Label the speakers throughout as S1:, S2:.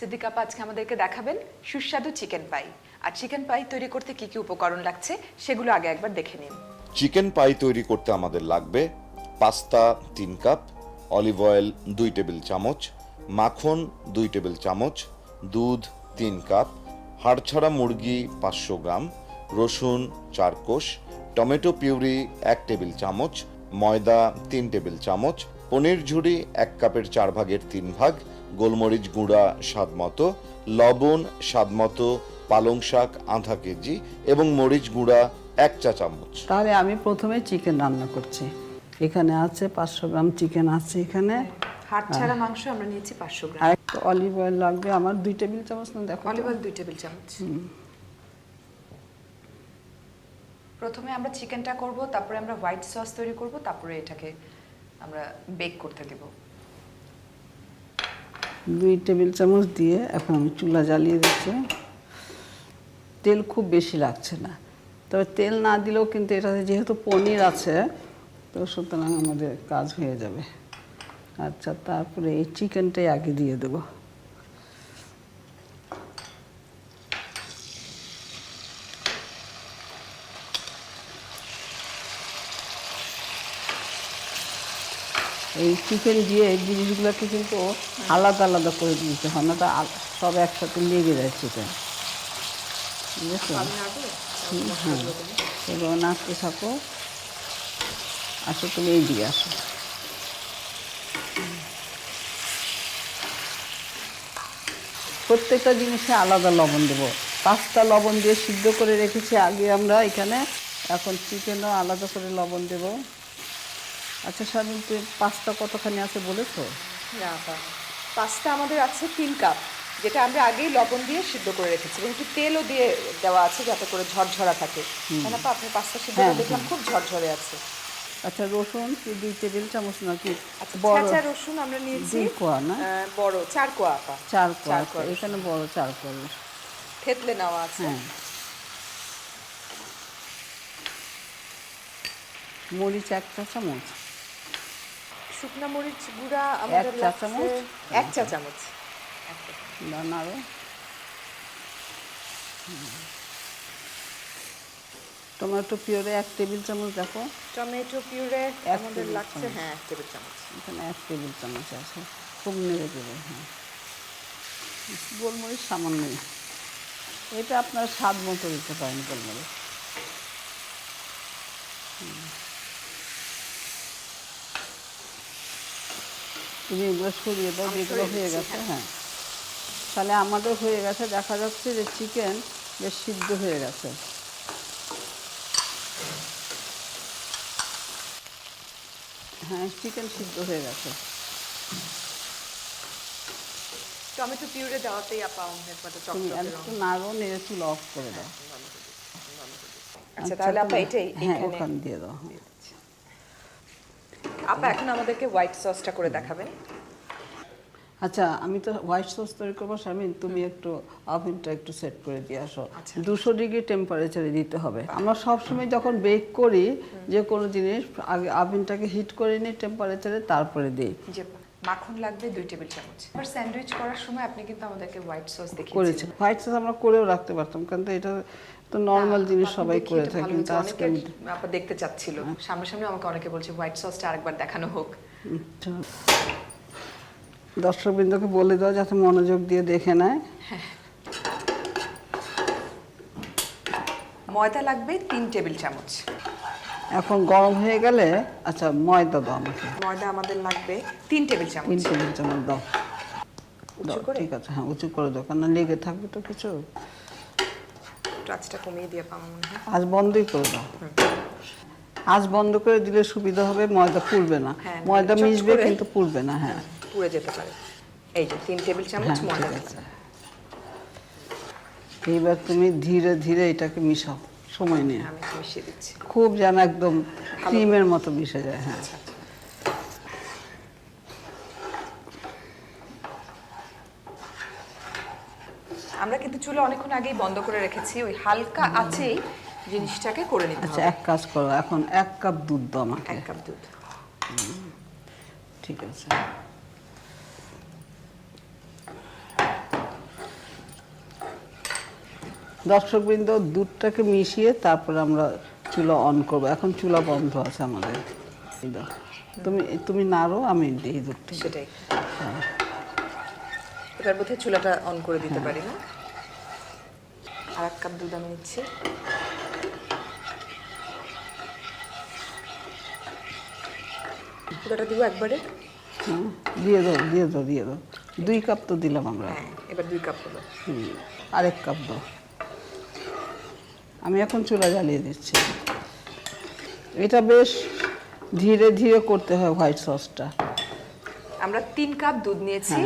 S1: সিদ্দিকা আপা আজকে আমাদেরকে দেখাবেন সুস্বাদু চিকেন পাই। আর চিকেন পাই তৈরি করতে কি কি উপকরণ লাগছে সেগুলো আগে একবার দেখে নিন।
S2: চিকেন পাই তৈরি করতে আমাদের লাগবে pasta 3 cup, olive oil 2 table চামচ, মাখন 2 টেবিল চামচ, দুধ 3 কাপ, হাড়ছাড়া মুরগি 500 গ্রাম, রসুন 4 কোষ, টমেটো পিউরি 1 টেবিল চামচ, ময়দা 3 টেবিল চামচ, পনির ঝুড়ি 1 কাপের 4 ভাগের 3 ভাগ, গোলমরিচ গুঁড়া স্বাদ মতো, লবণ স্বাদ মতো, পালং শাক আধা কেজি এবং মরিচ গুঁড়া 1 চা চামচ।
S3: তাহলে আমি প্রথমে চিকেন রান্না করছি। এখানে আছে 500 গ্রাম চিকেন আছে এখানে।
S1: হাড় ছাড়া মাংস আমরা নিয়েছি 500 গ্রাম।
S3: আর একটু অলিভ অয়েল লাগবে আমার 2 টেবিল চামচ না দেখো।
S1: অলিভ অয়েল 2 টেবিল চামচ। প্রথমে আমরা চিকেনটা করব, তারপরে আমরা হোয়াইট সস তৈরি করব, তারপরে এটাকে আমরা বেক করতে দেব।
S3: 2 টেবিল চামচ দিয়ে এখন আমি চুলা জ্বালিয়ে দিচ্ছি। তেল খুব বেশি লাগছে না, তবে তেল না দিলেও কিন্তু এটাতে যেহেতু পনির আছে তো সুতরাং আমাদের কাজ হয়ে যাবে। আচ্ছা, তারপরে এই চিকেনটাই আগে দিয়ে দেবো। এই চিকেন দিয়ে জিনিসগুলোকে কিন্তু আলাদা আলাদা করে দিতে হয়, না তা সব একসাথে লেগে যায় চিকেন। বুঝেছো? হ্যাঁ, এবার নাড়তে থাকো। আসো তুমি এই দিকে আসো। প্রত্যেকটা জিনিসে আলাদা লবণ দেবো। পাস্তা লবণ দিয়ে সিদ্ধ করে রেখেছি আগে আমরা এখানে, এখন চিকেনও আলাদা করে লবণ দেবো। আচ্ছা শারমিন, তুই পাস্তা কতখানি আছে বলেছো?
S1: না আপা, পাস্তা আমাদের আছে 3 কাপ, যেটা আমরা আগেই লবণ দিয়ে সিদ্ধ করে রেখেছি এবং একটু তেলও দিয়ে দেওয়া আছে যাতে করে ঝরঝরা থাকে। তাই না আপা? আপনি পাস্তা সিদ্ধ করে দেখলাম খুব ঝরঝরে আছে।
S3: আচ্ছা, রসুন কি 2 টেবিল চামচ নাকি?
S1: আচ্ছা,
S3: বড়
S1: কাঁচা রসুন আমরা নিয়েছি
S3: 2 কোয়া না?
S1: বড় 4 কোয়া আপা।
S3: 4 কোয়া, এখানে বড় 4 কোয়া
S1: থেতলে নেওয়া আছে।
S3: হ্যাঁ। মরিচ 1 চা চামচ,
S1: শুকনা মরিচ গুঁড়া আমাদের
S3: 1 চা চামচ,
S1: 1 চা চামচ।
S3: নাড়ো। টমেটো পিউরে 1 টেবিল চামচ দেখো।
S1: টমেটো পিউরে আমাদের লাগছে 1 টেবিল চামচ।
S3: এখানে 1 টেবিল চামচ আছে, খুব নেড়ে দেবো। হ্যাঁ, গোলমরিচ সামান্যই, এটা আপনার স্বাদ মতো দিতে পারেন গোলমরিচ। তুমি এগুলো সরিয়ে দাও, যেগুলো হয়ে গেছে। হ্যাঁ, তাহলে আমাদের হয়ে গেছে, দেখা যাচ্ছে যে চিকেন বেশ সিদ্ধ হয়ে গেছে। হ্যাঁ, চিকেন সিদ্ধ হয়ে গেছে।
S1: টমেটো পিউরে দেওয়াতেই আপা আমাদের কত
S3: তুমি
S1: চকচকে
S3: একটু নাড়ো, নেড়ে চুলা অফ করে দাও।
S1: আচ্ছা, তাহলে আপা এটাই
S3: হ্যাঁ,
S1: এখানে
S3: ওখানে দিয়ে দাও।
S1: আপা এখন আমাদেরকে হোয়াইট সসটা করে দেখাবেন।
S3: আচ্ছা, আমি তো হোয়াইট সস তৈরি করবো। শারমিন, তুমি একটু ওভেনটা একটু সেট করে দিয়ে আসো।
S1: আচ্ছা।
S3: 200 ডিগ্রি টেম্পারেচারে দিতে হবে। আমরা সবসময় যখন বেক করি যে কোনো জিনিস আগে ওভেনটাকে হিট করে নিই টেম্পারেচারে, তারপরে দিই।
S1: যে মাখন লাগবে 2 টেবিল চামচ। আর স্যান্ডউইচ করার সময় আপনি কিন্তু আমাদেরকে হোয়াইট সস
S3: করেছি।
S1: দেখিয়েছেন।
S3: হোয়াইট সস আমরা করেও রাখতে পারতাম, কারণ এটা তো নর্মাল জিনিস সবাই করে থাকে, কিন্তু আজকে
S1: আপা দেখতে চাচ্ছিল। সামনাসামনি আমাকে অনেকে বলছে হোয়াইট সসটা আরেকবার দেখানো হোক।
S3: দর্শকবৃন্দকে বলে দাও যাতে মনোযোগ দিয়ে দেখে নেয়।
S1: ময়দা লাগবে 3 টেবিল চামচ।
S3: এখন গরম হয়ে গেলে আচ্ছা ময়দা দাও আমাকে।
S1: ময়দা আমাদের লাগবে 3 টেবিল চামচ।
S3: 3 টেবিল চামচ দাও।
S1: উঁচু করে?
S3: ঠিক আছে, হ্যাঁ উঁচু করে দাও, কারণ লেগে থাকবে তো কিছু।
S1: আঁচটা কমিয়ে দিয়ে পাবো মনে হয়।
S3: আজ বন্ধই করে দাও। আজ বন্ধ করে দিলে সুবিধা হবে, ময়দা পুড়বে না। ময়দা মিশবে কিন্তু পুড়বে না। হ্যাঁ,
S1: পুড়ে যেতে পারে। এই যে 3 টেবিল চামচ ময়দা।
S3: এইবার তুমি ধীরে ধীরে এটাকে মিশাও, সময় নিয়ে।
S1: আমি মিশিয়ে দিচ্ছি,
S3: খুব যেন একদম ক্রিমের মতো মিশে যায়। হ্যাঁ,
S1: আমরা কিন্তু চুলা অনেকক্ষণ আগেই বন্ধ করে রেখেছি, ওই হালকা আঁচেই জিনিসটাকে করে নিতে হবে।
S3: আচ্ছা, এক কাজ করো, এখন 1 কাপ দুধ দাও আমাকে।
S1: 1 কাপ দুধ।
S3: ঠিক আছে। দর্শকবৃন্দ, দুধটাকে মিশিয়ে তারপর আমরা চুলা অন করব। এখন চুলা বন্ধ আছে আমাদের। এই দাও, তুমি নাড়ো, আমি দিই দুধটা।
S1: সেটাই। এবার বোধহয় চুলাটা অন করে দিতে পারি না। আর 1 কাপ দুধ আমি নিচ্ছি। পুরোটা দিব একবারে?
S3: হ্যাঁ, দিয়ে দাও। 2 কাপ তো দিলাম আমরা।
S1: হ্যাঁ, এবার 2 কাপ হলো।
S3: আর 1 কাপ দাও। আমি এখন চুলা জ্বালিয়ে দিচ্ছি। এটা বেশ ধীরে ধীরে করতে হয় হোয়াইট সসটা।
S1: আমরা 3 কাপ দুধ নিয়েছি,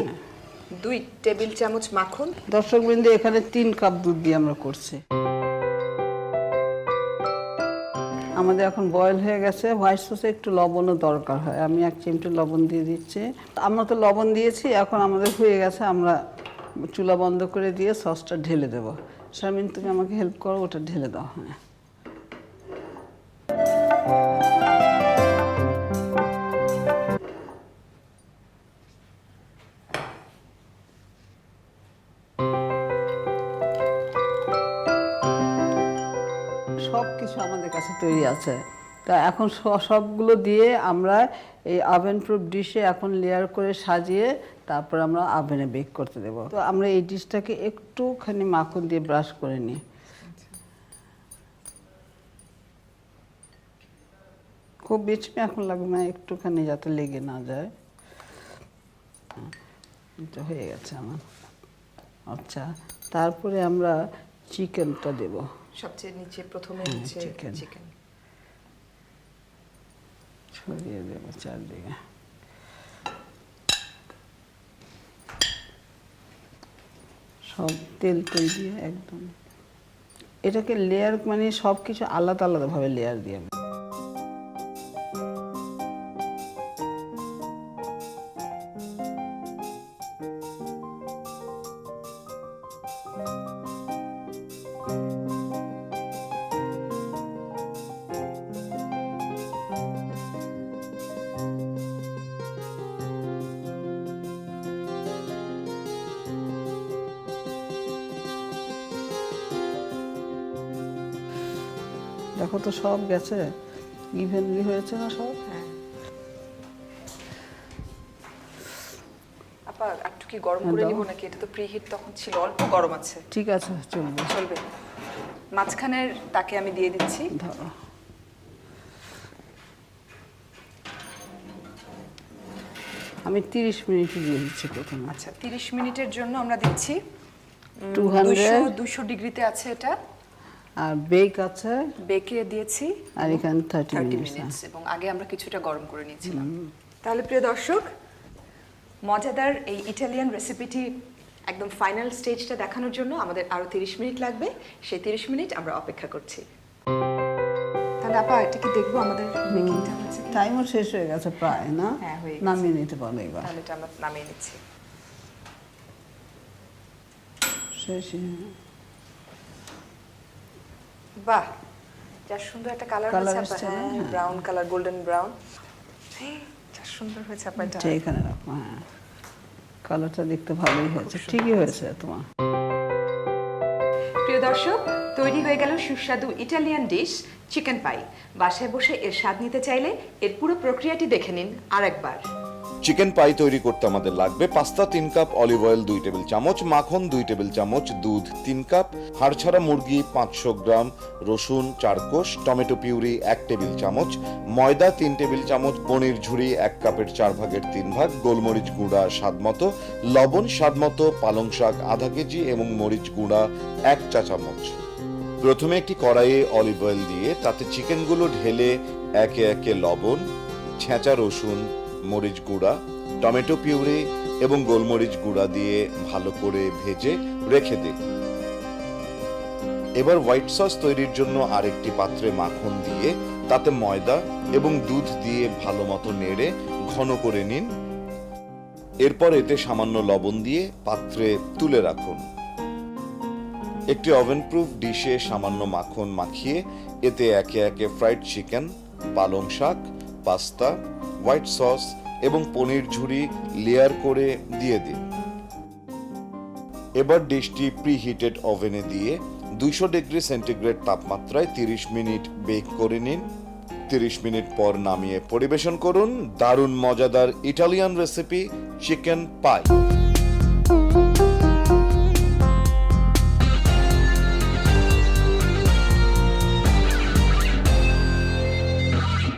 S1: 2 টেবিল চামচ মাখন।
S3: দর্শকবৃন্দ, এখানে 3 কাপ দুধ দিয়ে আমরা করছি। আমাদের এখন বয়েল হয়ে গেছে। হোয়াইট সসে একটু লবণও দরকার হয়। আমি 1 চিমটি লবণ দিয়ে দিচ্ছি। আমরা তো লবণ দিয়েছি, এখন আমাদের হয়ে গেছে। আমরা চুলা বন্ধ করে দিয়ে সসটা ঢেলে দেবো। শারমিন, তুমি আমাকে হেল্প করো, ওটা ঢেলে দাও। হ্যাঁ, সব কিছু আমাদের কাছে তৈরি আছে। তা এখন সবগুলো দিয়ে আমরা এই ওভেন প্রুফ ডিশে এখন লেয়ার করে সাজিয়ে তারপর আমরা ওভেনে বেক করতে দেব। তো আমরা এই ডিশটাকে একটুখানি মাখন দিয়ে ব্রাশ করে নিই। খুব বেশি এখন লাগবে না, একটুখানি যাতে লেগে না যায়। এটা হয়ে গেছে আমার। আচ্ছা, তারপরে আমরা চিকেনটা দেব।
S1: সবচেয়ে নিচে প্রথমে হচ্ছে চিকেন।
S3: ছড়িয়ে দেবো চারদিকে। সব তেল দিয়ে একদম এটাকে লেয়ার, মানে সব কিছু আলাদা আলাদাভাবে লেয়ার দিয়ে। দেখো তো সব গেছে, ইভেনলি হয়েছে না সব?
S1: হ্যাঁ। আপা, একটু কি গরম করে নিব নাকি? এটা তো প্রিহিট তখন ছিল, অল্প গরম আছে।
S3: ঠিক আছে, চলবে।
S1: মাঝখানের তাকে আমি দিয়ে দিচ্ছি।
S3: ধরো, আমি 30 মিনিট দিয়ে দিচ্ছি প্রথমে।
S1: আচ্ছা, 30 মিনিটের জন্য আমরা দিচ্ছি 200 ডিগ্রিতে আছে এটা।
S3: আর বেক আছে,
S1: বেকে দিয়েছি
S3: আর এখানে 30
S1: মিনিটস, এবং আগে আমরা কিছুটা গরম করে নিয়েছিলাম। তাহলে প্রিয় দর্শক, মজাদার এই ইটালিয়ান রেসিপিটি একদম ফাইনাল স্টেজটা দেখানোর জন্য আমাদের আরো 30 মিনিট লাগবে। সেই 30 মিনিট আমরা অপেক্ষা করছি। তাহলে আপা, এটা কি দেখবো আমাদের বেকিংটা হয়েছে?
S3: টাইমও শেষ হয়ে গেছে প্রায়, না?
S1: হ্যাঁ, হয়ে গেছে।
S3: নামিয়ে নিতে পারো এবার।
S1: তাহলে এটা আমরা নামিয়ে নিচ্ছি।
S3: শেষ।
S1: বাহ, যা সুন্দর একটা কালার হয়েছে আপা। হ্যাঁ, ব্রাউন কালার, গোল্ডেন ব্রাউন। যা সুন্দর হয়েছে আপা এটা।
S3: এখানে রাখো। হ্যাঁ, কালারটা দেখতে ভালোই হয়েছে। ঠিকই হয়েছে তোমার।
S1: প্রিয় দর্শক, তৈরি হয়ে গেল সুস্বাদু ইটালিয়ান ডিশ চিকেন পাই। বাসায় বসে এর স্বাদ নিতে চাইলে এর পুরো প্রক্রিয়াটি দেখে নিন আরেকবার।
S2: চিকেন পাই তৈরি করতে আমাদের লাগবে pasta 3 cup, olive oil 2 table চামচ, মাখন 2 টেবিল চামচ, দুধ 3 কাপ, হাড়ছাড়া মুরগি 500 গ্রাম, রসুন 4 কোষ, টমেটো পিউরি 1 টেবিল চামচ, ময়দা 3 টেবিল চামচ, পনির ঝুড়ি 1 কাপের 4 ভাগের 3 ভাগ, গোলমরিচ গুঁড়া স্বাদমতো, লবণ স্বাদমতো, পালং শাক আধা কেজি এবং মরিচ গুঁড়া 1 চা চামচ। প্রথমে একটি কড়াইয়ে অলিভ অয়েল দিয়ে তাতে চিকেনগুলো ঢেলে একে একে লবণ, ছেঁচা রসুন, মরিচ গুঁড়া, টমেটো পিউরি এবং গোলমরিচ গুঁড়া দিয়ে ভালো করে ভেজে রেখে দিন। এবার হোয়াইট সস তৈরির জন্য আরেকটি পাত্রে মাখন দিয়ে তাতে ময়দা এবং দুধ দিয়ে ভালো মতো নেড়ে ঘন করে নিন। এরপর এতে সামান্য লবণ দিয়ে পাত্রে তুলে রাখুন। একটি ওভেন প্রুফ ডিশে সামান্য মাখন মাখিয়ে এতে একে একে ফ্রাইড চিকেন, পালং শাক, পাস্তা, হোয়াইট সস এবং পনির ঝুড়ি লেয়ার করে দিয়ে দিন। এবার ডিশটি প্রিহিটেড ওভেনে দিয়ে 200 ডিগ্রি সেন্টিগ্রেড তাপমাত্রায় 30 মিনিট বেক করে নিন। 30 মিনিট পর নামিয়ে পরিবেশন করুন দারুণ মজাদার ইটালিয়ান রেসিপি চিকেন পাই।